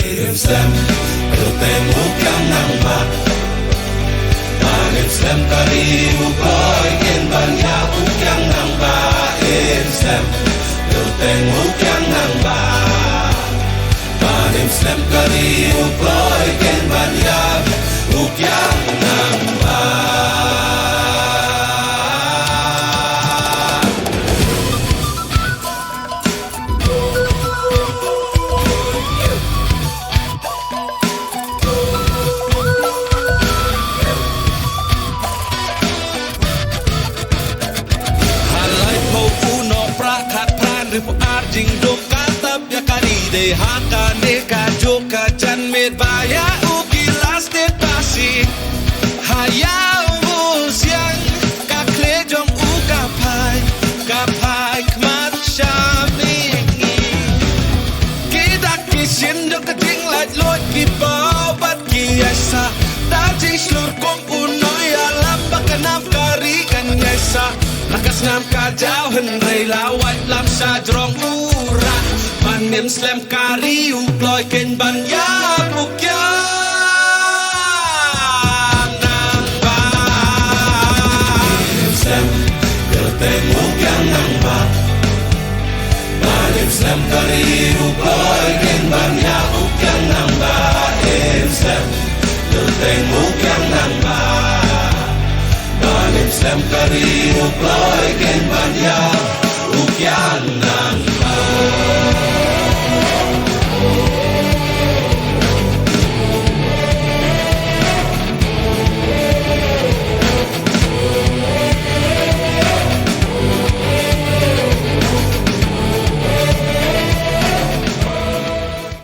Slam, bertemu kang nang ba. Manim slam kari ukoy ken banya ukyang nang ba. Slam, bertemu kang nang ba. Manim slam kari ukoy ken banya ukyang nang ba. Jing dok katap ya kari de haka ne ka joka chan med baya ukilas de pasi hayau siang ka kle jong u ka pai kmat shami kidak kisin dok ting lait lot ki bao bat ki asa da jing slur kong unoy alam bakanam kari kan yasa lakas ngam ka jau hen rei lawai lam sa drong ura manim slam kari uploy ken ban ya bukya nang ba Slam bertemu kang nang ba. Manim slam kari uploy